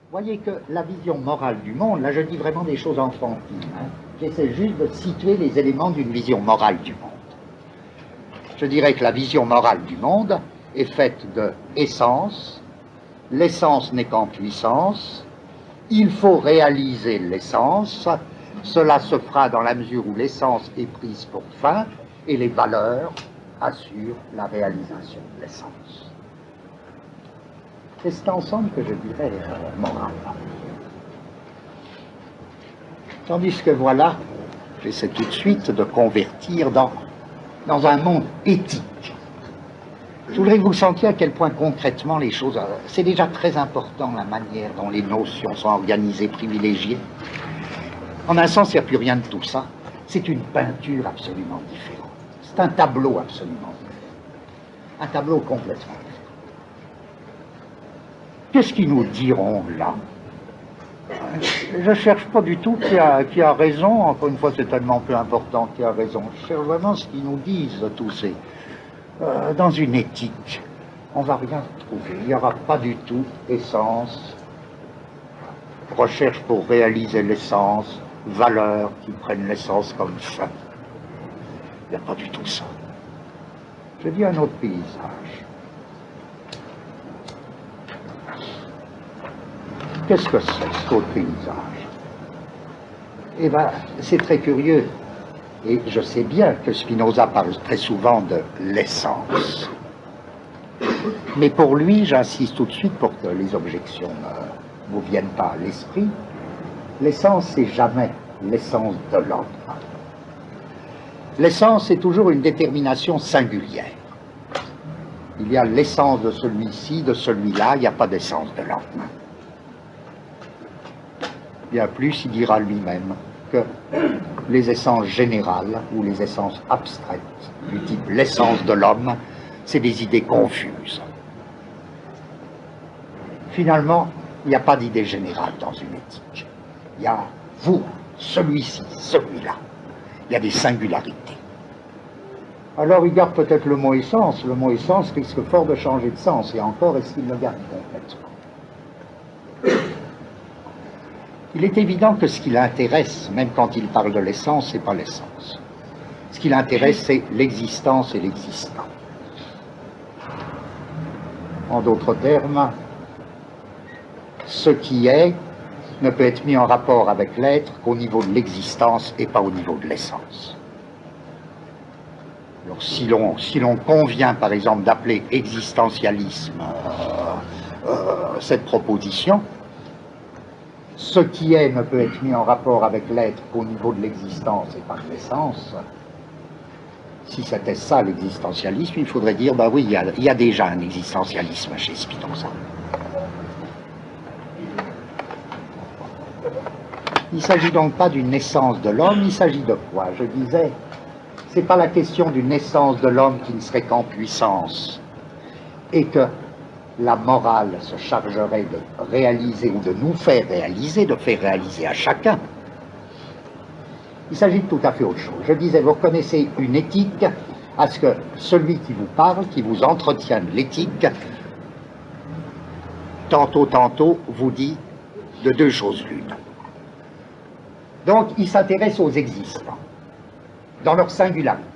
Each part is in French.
Voyez que la vision morale du monde, là je dis vraiment des choses enfantines, j'essaie juste de situer les éléments d'une vision morale du monde. Je dirais que la vision morale du monde est faite de essence, l'essence n'est qu'en puissance, il faut réaliser l'essence, cela se fera dans la mesure où l'essence est prise pour fin et les valeurs assurent la réalisation de l'essence. C'est cet ensemble que je dirais moral. Tandis que voilà, j'essaie tout de suite de convertir dans un monde éthique. Je voudrais que vous sentiez à quel point concrètement les choses... C'est déjà très important la manière dont les notions sont organisées, privilégiées. En un sens, il n'y a plus rien de tout ça. C'est une peinture absolument différente. C'est un tableau absolument différent. Un tableau complètement différent. Qu'est-ce qu'ils nous diront là? Je ne cherche pas du tout qui a raison, encore une fois c'est tellement peu important qui a raison, je cherche vraiment ce qu'ils nous disent tous ces... dans une éthique, on ne va rien trouver, il n'y aura pas du tout essence, recherche pour réaliser l'essence, valeurs qui prennent l'essence comme fin. Il n'y a pas du tout ça. Je dis un autre paysage. Qu'est-ce que c'est, cet autre paysage? Eh bien, c'est très curieux. Et je sais bien que Spinoza parle très souvent de l'essence. Mais pour lui, j'insiste tout de suite pour que les objections ne vous viennent pas à l'esprit, l'essence, c'est jamais l'essence de l'homme. L'essence, c'est toujours une détermination singulière. Il y a l'essence de celui-ci, de celui-là, il n'y a pas d'essence de l'homme. Bien plus, il dira lui-même que les essences générales ou les essences abstraites du type l'essence de l'homme, c'est des idées confuses. Finalement, il n'y a pas d'idée générale dans une éthique. Il y a vous, celui-ci, celui-là. Il y a des singularités. Alors il garde peut-être le mot essence. Le mot essence risque fort de changer de sens. Et encore, est-ce qu'il le garde complètement? Il est évident que ce qui l'intéresse, même quand il parle de l'essence, ce n'est pas l'essence. Ce qui l'intéresse, c'est l'existence et l'existant. En d'autres termes, ce qui est ne peut être mis en rapport avec l'être qu'au niveau de l'existence et pas au niveau de l'essence. Alors si l'on convient, par exemple, d'appeler existentialisme cette proposition, ce qui est ne peut être mis en rapport avec l'être qu'au niveau de l'existence et pas de l'essence. Si c'était ça l'existentialisme, il faudrait dire, ben oui, il y a déjà un existentialisme chez Spinoza. Il ne s'agit donc pas d'une naissance de l'homme, il s'agit de quoi? Je disais, c'est pas la question d'une naissance de l'homme qui ne serait qu'en puissance, et que la morale se chargerait de réaliser ou de nous faire réaliser, de faire réaliser à chacun. Il s'agit de tout à fait autre chose. Je disais, vous reconnaissez une éthique à ce que celui qui vous parle, qui vous entretient de l'éthique, tantôt vous dit de deux choses l'une. Donc, il s'intéresse aux existants, dans leur singularité.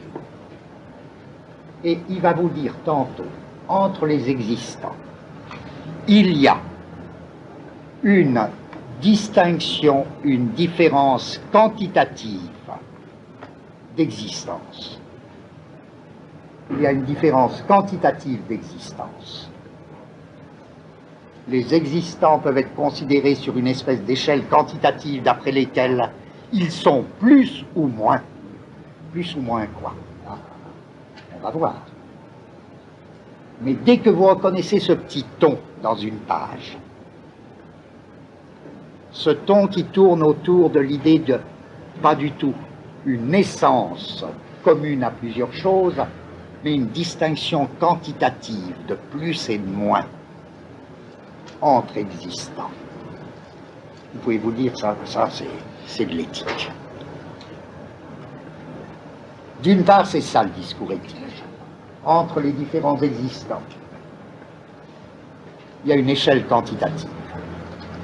Et il va vous dire tantôt, entre les existants, il y a une distinction, une différence quantitative d'existence. Il y a une différence quantitative d'existence. Les existants peuvent être considérés sur une espèce d'échelle quantitative d'après lesquelles ils sont plus ou moins. Plus ou moins quoi? On va voir. Mais dès que vous reconnaissez ce petit ton dans une page, ce ton qui tourne autour de l'idée de, pas du tout, une essence commune à plusieurs choses, mais une distinction quantitative de plus et de moins entre existants. Vous pouvez vous dire, ça c'est de l'éthique. D'une part, c'est ça le discours éthique. Entre les différents existants, il y a une échelle quantitative.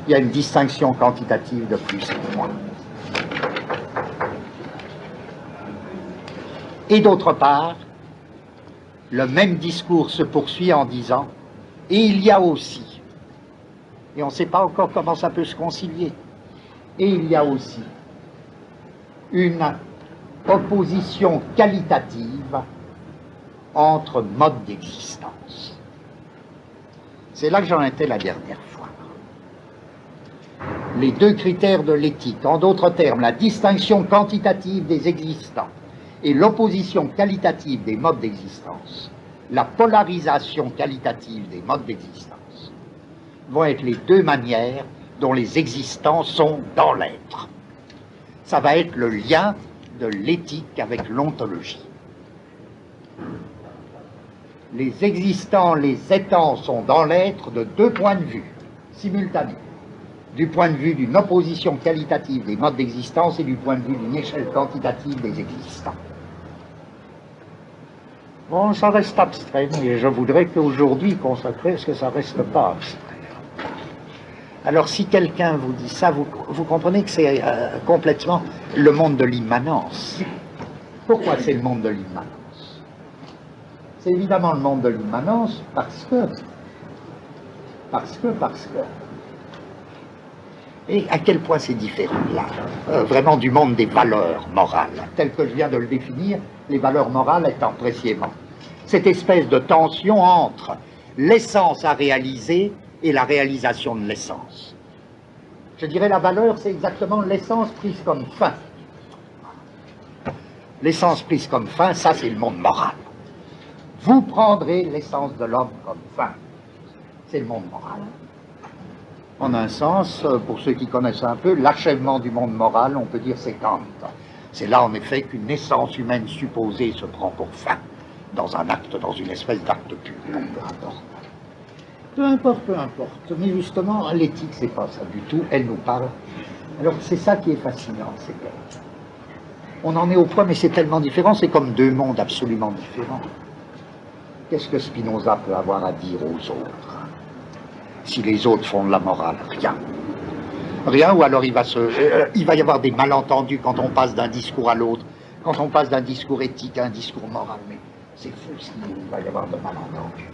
il y a une distinction quantitative de plus et de moins. Et d'autre part, le même discours se poursuit en disant « et il y a aussi », et on ne sait pas encore comment ça peut se concilier, et il y a aussi une opposition qualitative entre modes d'existence. C'est là que j'en étais la dernière fois. Les deux critères de l'éthique, en d'autres termes, la distinction quantitative des existants et l'opposition qualitative des modes d'existence, la polarisation qualitative des modes d'existence, vont être les deux manières dont les existants sont dans l'être. Ça va être le lien de l'éthique avec l'ontologie. Les existants, les étants sont dans l'être de deux points de vue simultanés. Du point de vue d'une opposition qualitative des modes d'existence et du point de vue d'une échelle quantitative des existants. Bon, ça reste abstrait, mais je voudrais qu'aujourd'hui consacrer à ce que ça reste pas abstrait. Alors si quelqu'un vous dit ça, vous comprenez que c'est complètement le monde de l'immanence. Pourquoi c'est le monde de l'immanence? C'est évidemment le monde de l'immanence parce que. Et à quel point c'est différent là, vraiment du monde des valeurs morales, tel que je viens de le définir, les valeurs morales étant précisément cette espèce de tension entre l'essence à réaliser et la réalisation de l'essence. Je dirais la valeur, c'est exactement l'essence prise comme fin. L'essence prise comme fin, ça c'est le monde moral. Vous prendrez l'essence de l'homme comme fin. C'est le monde moral. En un sens, pour ceux qui connaissent un peu, l'achèvement du monde moral, on peut dire c'est Kant. C'est là en effet qu'une essence humaine supposée se prend pour fin, dans un acte, dans une espèce d'acte pur. Peu importe. Mais justement, l'éthique, c'est pas ça du tout, elle nous parle. Alors c'est ça qui est fascinant, c'est que on en est au point, mais c'est tellement différent, c'est comme deux mondes absolument différents. Qu'est-ce que Spinoza peut avoir à dire aux autres? Si les autres font de la morale, rien. Rien, ou alors il va y avoir des malentendus quand on passe d'un discours à l'autre, quand on passe d'un discours éthique à un discours moral, mais c'est fou s'il va y avoir de malentendus.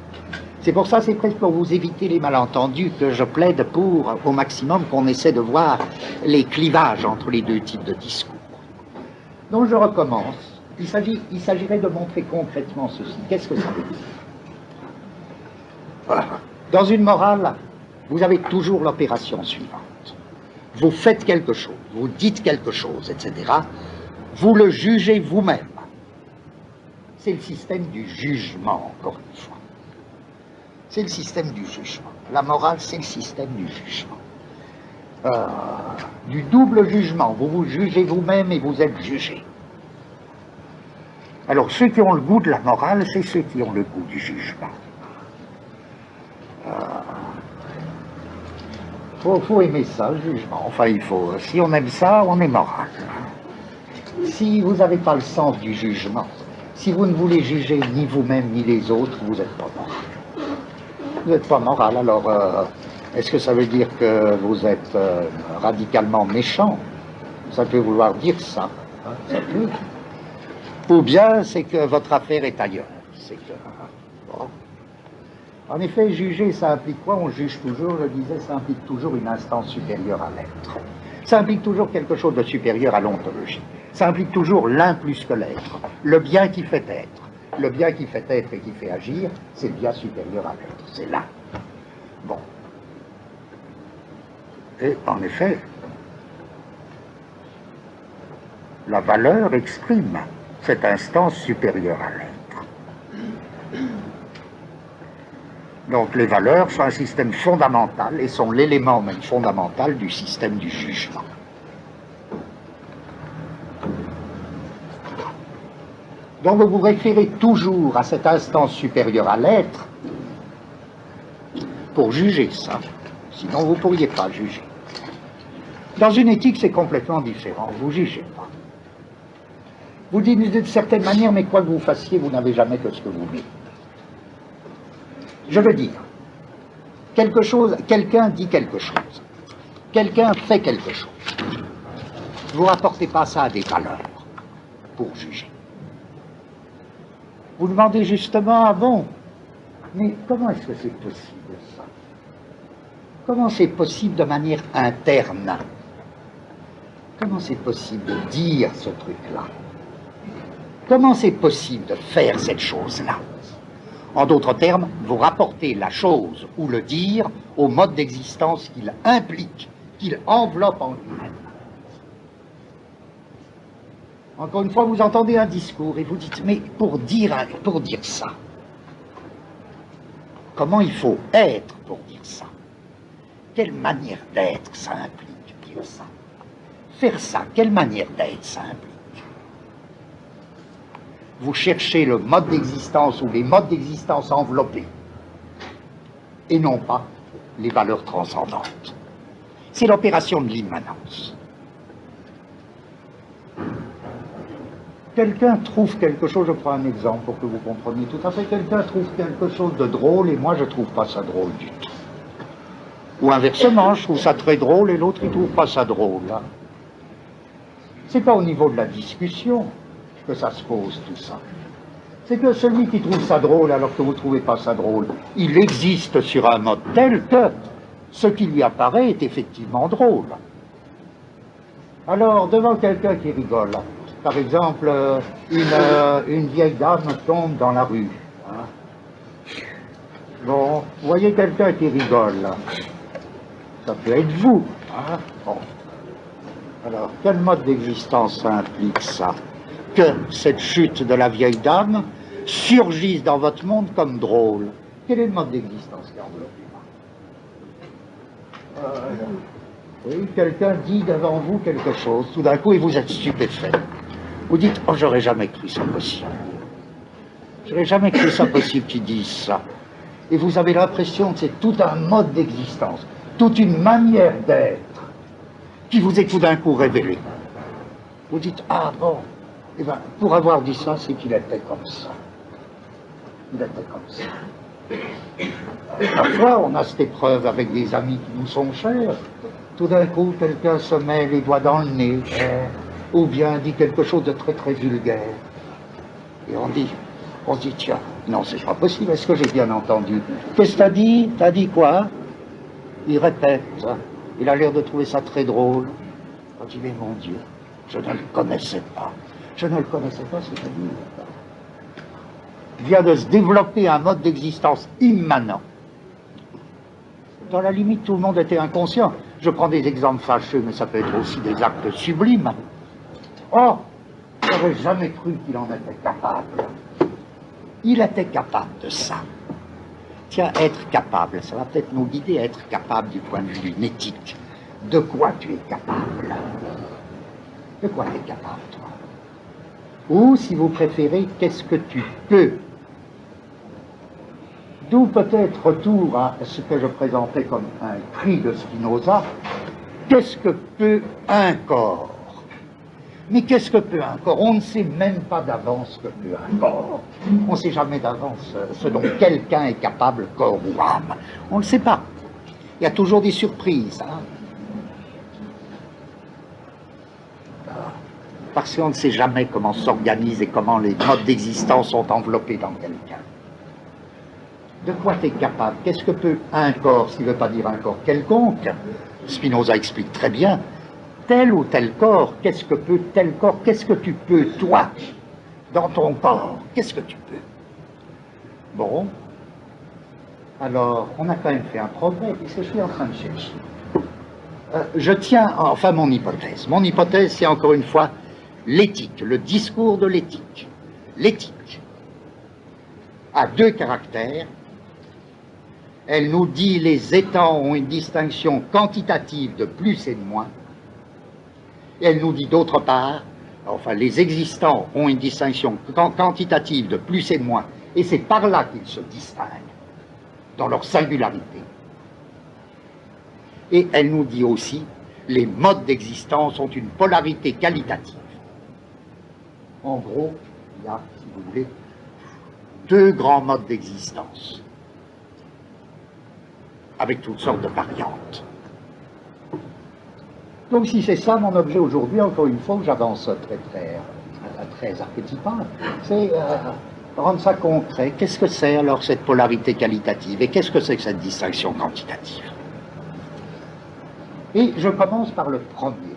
C'est pour ça, c'est presque pour vous éviter les malentendus que je plaide pour, au maximum, qu'on essaie de voir les clivages entre les deux types de discours. Donc je recommence. Il s'agirait de montrer concrètement ceci. Qu'est-ce que ça veut dire? Voilà. Dans une morale, vous avez toujours l'opération suivante. Vous faites quelque chose, vous dites quelque chose, etc. Vous le jugez vous-même. C'est le système du jugement, encore une fois. C'est le système du jugement. La morale, c'est le système du jugement. Du double jugement. Vous vous jugez vous-même et vous êtes jugé. Alors, ceux qui ont le goût de la morale, c'est ceux qui ont le goût du jugement. Faut aimer ça, le jugement. Enfin, si on aime ça, on est moral. Si vous n'avez pas le sens du jugement, si vous ne voulez juger ni vous-même ni les autres, vous n'êtes pas moral. Vous n'êtes pas moral, alors est-ce que ça veut dire que vous êtes radicalement méchant? Ça peut vouloir dire ça. Hein, ça peut. Ou bien c'est que votre affaire est ailleurs. C'est que... Bon. En effet, juger, ça implique quoi? On juge toujours, je disais, ça implique toujours une instance supérieure à l'être. Ça implique toujours quelque chose de supérieur à l'ontologie. Ça implique toujours l'un plus que l'être. Le bien qui fait être. Le bien qui fait être et qui fait agir, c'est le bien supérieur à l'être. C'est là. Bon. Et en effet, la valeur exprime cette instance supérieure à l'être. Donc les valeurs sont un système fondamental et sont l'élément même fondamental du système du jugement. Donc vous vous référez toujours à cette instance supérieure à l'être pour juger ça. Sinon vous ne pourriez pas juger. Dans une éthique, c'est complètement différent. Vous ne jugez pas. Vous dites d'une certaine manière, mais quoi que vous fassiez, vous n'avez jamais que ce que vous dites. Je veux dire, quelqu'un dit quelque chose. quelqu'un fait quelque chose. Vous ne rapportez pas ça à des valeurs pour juger. Vous demandez justement, ah bon, mais comment est-ce que c'est possible ça? Comment c'est possible de manière interne? Comment c'est possible de dire ce truc-là? Comment c'est possible de faire cette chose-là? En d'autres termes, vous rapportez la chose ou le dire au mode d'existence qu'il implique, qu'il enveloppe en lui-même. Encore une fois, vous entendez un discours et vous dites, mais pour dire ça, comment il faut être pour dire ça? Quelle manière d'être ça implique, dire ça? Faire ça, quelle manière d'être ça implique? Vous cherchez le mode d'existence ou les modes d'existence enveloppés, et non pas les valeurs transcendantes. C'est l'opération de l'immanence. Quelqu'un trouve quelque chose, je prends un exemple pour que vous compreniez tout à fait, quelqu'un trouve quelque chose de drôle et moi je ne trouve pas ça drôle du tout. Ou inversement, je trouve ça très drôle et l'autre il ne trouve pas ça drôle. Hein. C'est pas au niveau de la discussion que ça se pose tout ça. C'est que celui qui trouve ça drôle alors que vous ne trouvez pas ça drôle, il existe sur un mode tel que ce qui lui apparaît est effectivement drôle. Alors, devant quelqu'un qui rigole, par exemple, une vieille dame tombe dans la rue. Hein. Bon, vous voyez quelqu'un qui rigole, là. Ça peut être vous. Hein. Bon. Alors, quel mode d'existence ça implique ça? Que cette chute de la vieille dame surgisse dans votre monde comme drôle. Quel est le mode d'existence qui enveloppe? Oui, quelqu'un dit devant vous quelque chose, tout d'un coup, et vous êtes stupéfait. Vous dites, oh, j'aurais jamais cru ça possible. J'aurais jamais cru ça possible qu'ils disent ça. Et vous avez l'impression que c'est tout un mode d'existence, toute une manière d'être qui vous est tout d'un coup révélée. Vous dites, ah bon, eh bien, pour avoir dit ça, c'est qu'il était comme ça. Il était comme ça. Parfois, on a cette épreuve avec des amis qui nous sont chers. Tout d'un coup, quelqu'un se met les doigts dans le nez, ou bien dit quelque chose de très très vulgaire. Et on se dit, tiens, non, c'est pas possible, est-ce que j'ai bien entendu? Qu'est-ce que t'as dit? T'as dit quoi? Il répète, ça. Il a l'air de trouver ça très drôle. On dit, mais mon Dieu, je ne le connaissais pas. Je ne le connaissais pas, c'est-à-dire. Il vient de se développer un mode d'existence immanent. Dans la limite, tout le monde était inconscient. Je prends des exemples fâcheux, mais ça peut être aussi des actes sublimes. Oh, je n'aurais jamais cru qu'il en était capable. Il était capable de ça. Tiens, être capable, ça va peut-être nous guider à être capable du point de vue d'une éthique. De quoi tu es capable? De quoi tu es capable, toi? Ou, si vous préférez, qu'est-ce que tu peux? D'où peut-être retour à ce que je présentais comme un cri de Spinoza. Qu'est-ce que peut un corps? Mais qu'est-ce que peut un corps? On ne sait même pas d'avance ce que peut un corps. On ne sait jamais d'avance ce dont quelqu'un est capable, corps ou âme. On ne le sait pas. Il y a toujours des surprises. Hein? Parce qu'on ne sait jamais comment s'organise et comment les modes d'existence sont enveloppés dans quelqu'un. De quoi tu es capable? Qu'est-ce que peut un corps, ce qui ne veut pas dire un corps quelconque? Spinoza explique très bien. Tel ou tel corps, qu'est-ce que peut tel corps? Qu'est-ce que tu peux, toi, dans ton corps? Qu'est-ce que tu peux? Bon, alors, on a quand même fait un progrès, et c'est ce que je suis en train de chercher. Je tiens, enfin, mon hypothèse. Mon hypothèse, c'est encore une fois l'éthique, le discours de l'éthique. L'éthique a deux caractères. Elle nous dit les étangs ont une distinction quantitative de plus et de moins. Et elle nous dit d'autre part, enfin les existants ont une distinction quantitative de plus et de moins, et c'est par là qu'ils se distinguent, dans leur singularité. Et elle nous dit aussi, les modes d'existence ont une polarité qualitative. En gros, il y a, si vous voulez, deux grands modes d'existence, avec toutes sortes de variantes. Donc si c'est ça mon objet aujourd'hui, encore une fois, j'avance très archétypal, c'est rendre ça concret. Qu'est-ce que c'est alors cette polarité qualitative et qu'est-ce que c'est que cette distinction quantitative? Et je commence par le premier.